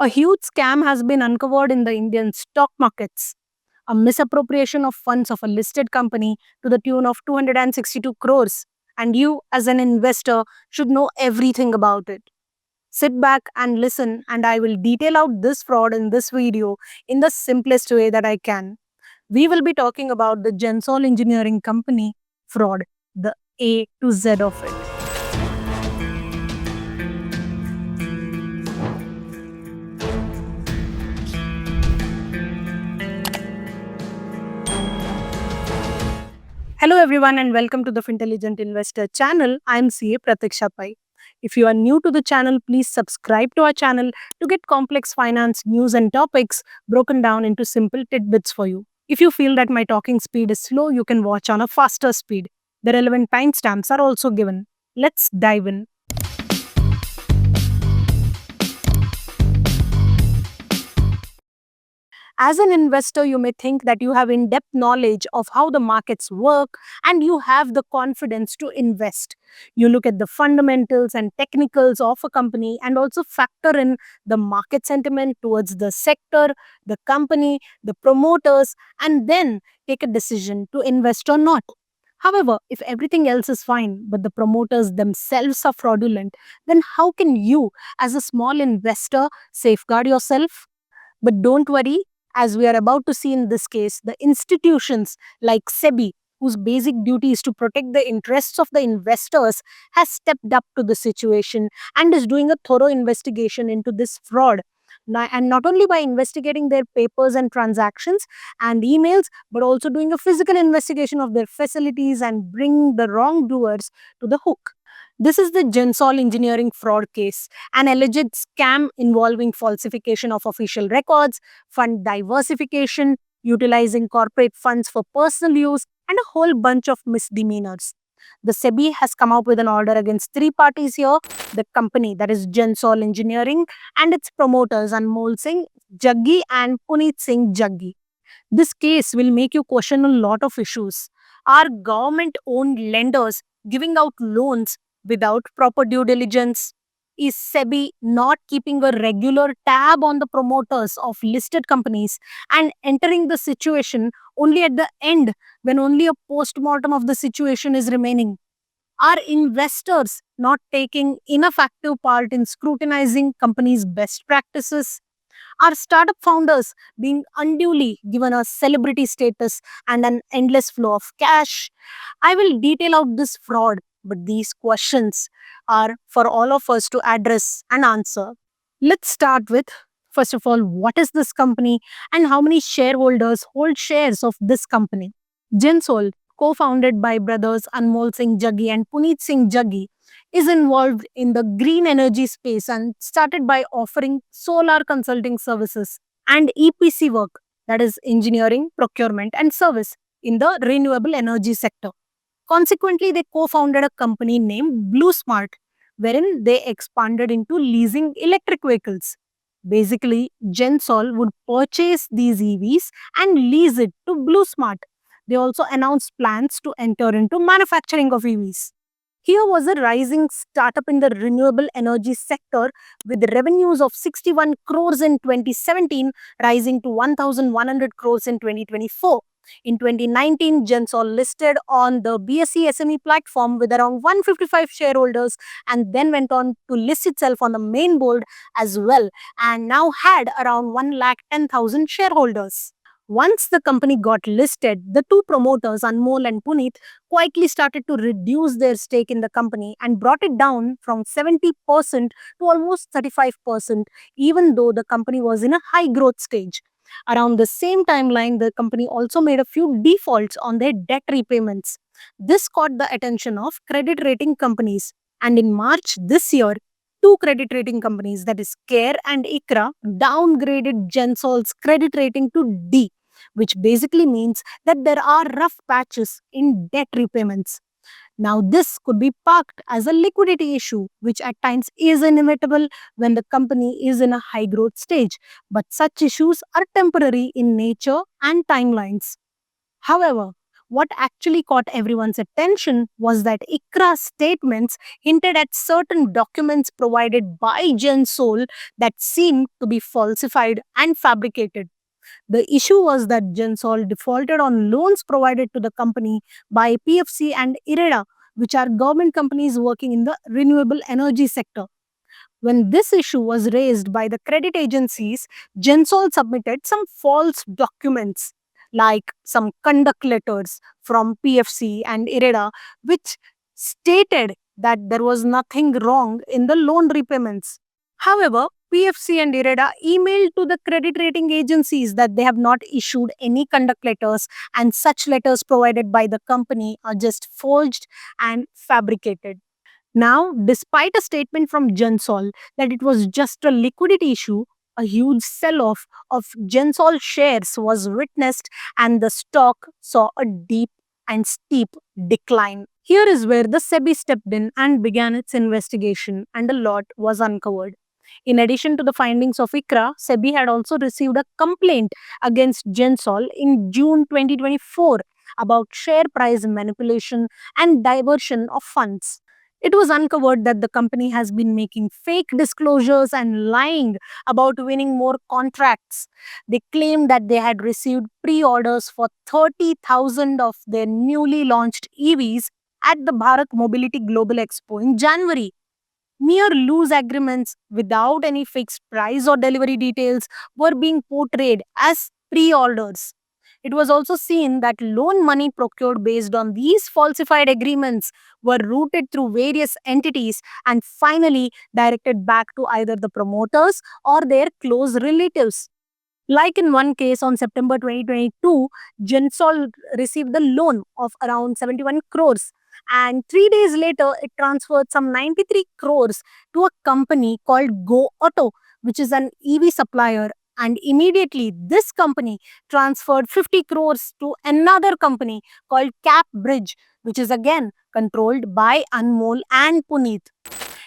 A huge scam has been uncovered in the Indian stock markets. A misappropriation of funds of a listed company to the tune of 262 crores. And you, as an investor, should know everything about it. Sit back and listen, and I will detail out this fraud in this video in the simplest way that I can. We will be talking about the Gensol Engineering Company fraud, the A to Z of it. Hello, everyone, and welcome to the Fintelligent Investor channel. I'm CA Pratiksha Pai. If you are new to the channel, please subscribe to our channel to get complex finance news and topics broken down into simple tidbits for you. If you feel that my talking speed is slow, you can watch on a faster speed. The relevant timestamps are also given. Let's dive in. As an investor, you may think that you have in-depth knowledge of how the markets work and you have the confidence to invest. You look at the fundamentals and technicals of a company and also factor in the market sentiment towards the sector, the company, the promoters, and then take a decision to invest or not. However, if everything else is fine, but the promoters themselves are fraudulent, then how can you, as a small investor, safeguard yourself? But don't worry, as we are about to see in this case, the institutions like SEBI, whose basic duty is to protect the interests of the investors, has stepped up to the situation and is doing a thorough investigation into this fraud. And not only by investigating their papers and transactions and emails, but also doing a physical investigation of their facilities and bring the wrongdoers to the hook. This is the Gensol engineering fraud case, an alleged scam involving falsification of official records, fund diversification, utilizing corporate funds for personal use, and a whole bunch of misdemeanors. The SEBI has come out with an order against three parties here: the company, that is Gensol Engineering, and its promoters Anmol Singh Jaggi and Puneet Singh Jaggi. This case will make you question a lot of issues. Are government owned lenders giving out loans without proper due diligence? Is SEBI not keeping a regular tab on the promoters of listed companies and entering the situation only at the end when only a post mortem of the situation is remaining? Are investors not taking enough active part in scrutinizing companies' best practices? Are startup founders being unduly given a celebrity status and an endless flow of cash? I will detail out this fraud, but these questions are for all of us to address and answer. Let's start with, first of all, what is this company and how many shareholders hold shares of this company? Gensol, co-founded by brothers Anmol Singh Jaggi and Puneet Singh Jaggi, is involved in the green energy space and started by offering solar consulting services and EPC work, that is engineering, procurement and service in the renewable energy sector. Consequently, they co-founded a company named Blue Smart, wherein they expanded into leasing electric vehicles. Basically, Gensol would purchase these EVs and lease it to Blue Smart. They also announced plans to enter into manufacturing of EVs. Here was a rising startup in the renewable energy sector with revenues of 61 crores in 2017, rising to 1,100 crores in 2024. In 2019, Gensol listed on the BSE SME platform with around 155 shareholders and then went on to list itself on the main board as well and now had around 110,000 shareholders. Once the company got listed, the two promoters, Anmol and Puneet, quietly started to reduce their stake in the company and brought it down from 70% to almost 35%, even though the company was in a high growth stage. Around the same timeline, the company also made a few defaults on their debt repayments. This caught the attention of credit rating companies. And in March this year, two credit rating companies, that is CARE and ICRA, downgraded Gensol's credit rating to D, which basically means that there are rough patches in debt repayments. Now, this could be parked as a liquidity issue, which at times is inevitable when the company is in a high growth stage. But such issues are temporary in nature and timelines. However, What actually caught everyone's attention was that ICRA's statements hinted at certain documents provided by Gensol that seemed to be falsified and fabricated. The issue was that Gensol defaulted on loans provided to the company by PFC and IREDA, which are government companies working in the renewable energy sector. When this issue was raised by the credit agencies, Gensol submitted some false documents like some conduct letters from PFC and IREDA, which stated that there was nothing wrong in the loan repayments. However, PFC and IREDA emailed to the credit rating agencies that they have not issued any conduct letters, and such letters provided by the company are just forged and fabricated. Now, despite a statement from Gensol that it was just a liquidity issue, a huge sell off of Gensol shares was witnessed and the stock saw a deep and steep decline. Here is where the SEBI stepped in and began its investigation, and a lot was uncovered. In addition to the findings of ICRA, SEBI had also received a complaint against Gensol in June 2024 about share price manipulation and diversion of funds. It was uncovered that the company has been making fake disclosures and lying about winning more contracts. They claimed that they had received pre orders for 30,000 of their newly launched EVs at the Bharat Mobility Global Expo in January. Mere loose agreements without any fixed price or delivery details were being portrayed as pre orders. It was also seen that loan money procured based on these falsified agreements were routed through various entities and finally directed back to either the promoters or their close relatives. Like in one case on September 2022, Gensol received the loan of around 71 crores. And 3 days later, it transferred some 93 crores to a company called Go Auto, which is an EV supplier. And immediately, this company transferred 50 crores to another company called Cap Bridge, which is again controlled by Anmol and Puneet.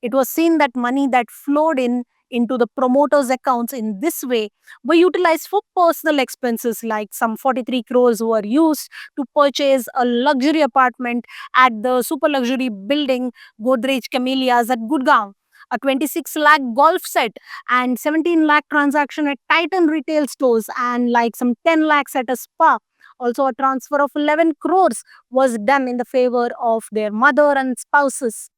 It was seen that money that flowed in into the promoters' accounts in this way were utilized for personal expenses, like some 43 crores were used to purchase a luxury apartment at the super luxury building Godrej Camellias at Gurgaon, a 26 lakh golf set and 17 lakh transaction at Titan retail stores, and like some 10 lakhs at a spa. Also, a transfer of 11 crores was done in the favor of their mother and spouses.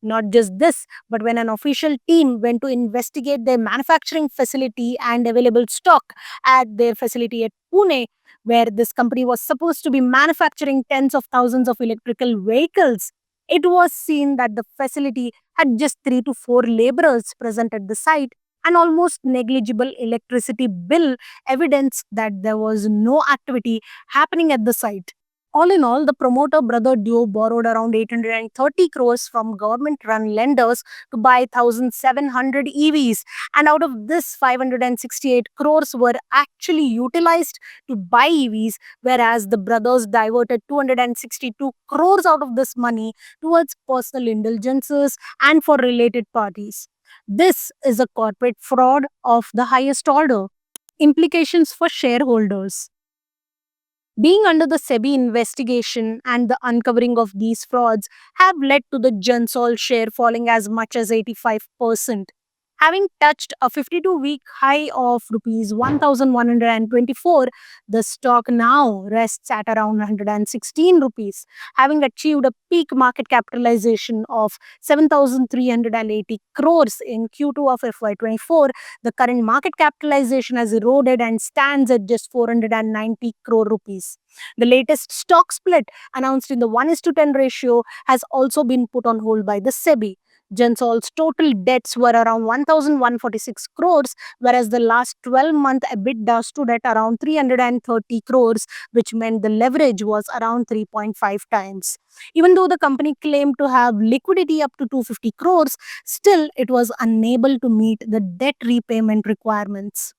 Not just this, but when an official team went to investigate their manufacturing facility and available stock at their facility at Pune, where this company was supposed to be manufacturing tens of thousands of electrical vehicles, it was seen that the facility had just 3 to 4 laborers present at the site and almost negligible electricity bill, evidence that there was no activity happening at the site. All in all, the promoter brother duo borrowed around 830 crores from government run lenders to buy 1,700 EVs. And out of this, 568 crores were actually utilized to buy EVs, whereas the brothers diverted 262 crores out of this money towards personal indulgences and for related parties. This is a corporate fraud of the highest order. Implications for shareholders. Being under the SEBI investigation and the uncovering of these frauds have led to the Gensol share falling as much as 85%. Having touched a 52-week high of rupees 1,124, the stock now rests at around 116 rupees, having achieved a peak market capitalization of 7,380 crores in Q2 of FY24. The current market capitalization has eroded and stands at just 490 crore rupees. The latest stock split announced in the 1:10 ratio has also been put on hold by the SEBI. Gensol's total debts were around 1,146 crores, whereas the last 12-month EBITDA stood at around 330 crores, which meant the leverage was around 3.5 times. Even though the company claimed to have liquidity up to 250 crores, still it was unable to meet the debt repayment requirements.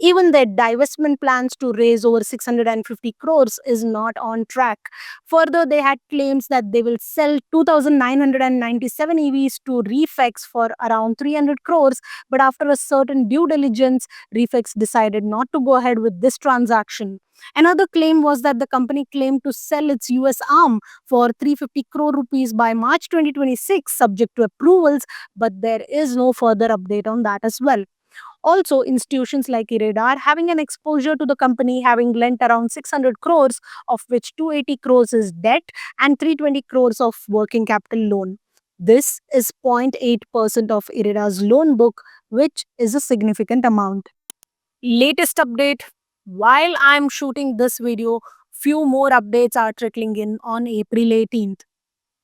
Even their divestment plans to raise over 650 crores is not on track. Further, they had claims that they will sell 2,997 EVs to Reflex for around 300 crores, but after a certain due diligence, Reflex decided not to go ahead with this transaction. Another claim was that the company claimed to sell its US arm for 350 crore rupees by March 2026, subject to approvals, but there is no further update on that as well. Also, institutions like Iredar having an exposure to the company having lent around 600 crores, of which 280 crores is debt and 320 crores of working capital loan. This is 0.8% of Iredar's loan book, which is a significant amount. Latest update, while I'm shooting this video, few more updates are trickling in on April 18th.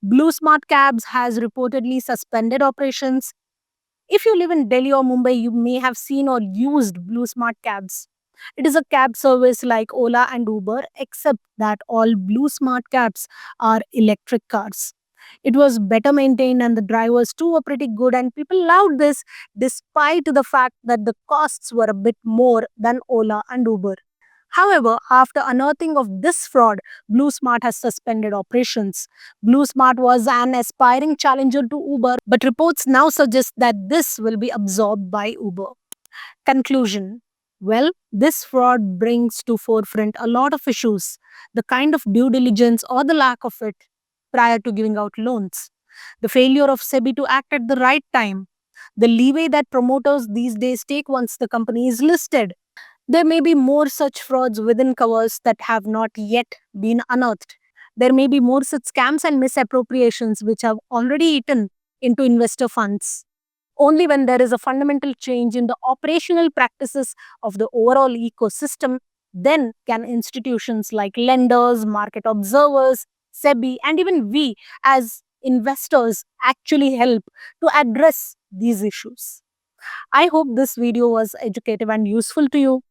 Blue Smart Cabs has reportedly suspended operations. If you live in Delhi or Mumbai, you may have seen or used Blue Smart Cabs. It is a cab service like Ola and Uber, except that all Blue Smart Cabs are electric cars. It was better maintained and the drivers too were pretty good, and people loved this despite the fact that the costs were a bit more than Ola and Uber. However, after unearthing of this fraud, Blue Smart has suspended operations. Blue Smart was an aspiring challenger to Uber, but reports now suggest that this will be absorbed by Uber. Conclusion. Well, this fraud brings to forefront a lot of issues, the kind of due diligence or the lack of it prior to giving out loans, the failure of SEBI to act at the right time, the leeway that promoters these days take once the company is listed. There may be more such frauds within covers that have not yet been unearthed. There may be more such scams and misappropriations which have already eaten into investor funds. Only when there is a fundamental change in the operational practices of the overall ecosystem, then can institutions like lenders, market observers, SEBI, and even we as investors actually help to address these issues. I hope this video was educative and useful to you.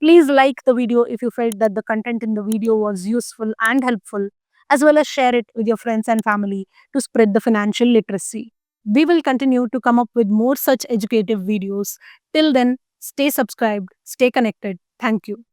Please like the video if you felt that the content in the video was useful and helpful, as well as share it with your friends and family to spread the financial literacy. We will continue to come up with more such educative videos. Till then, stay subscribed, stay connected. Thank you.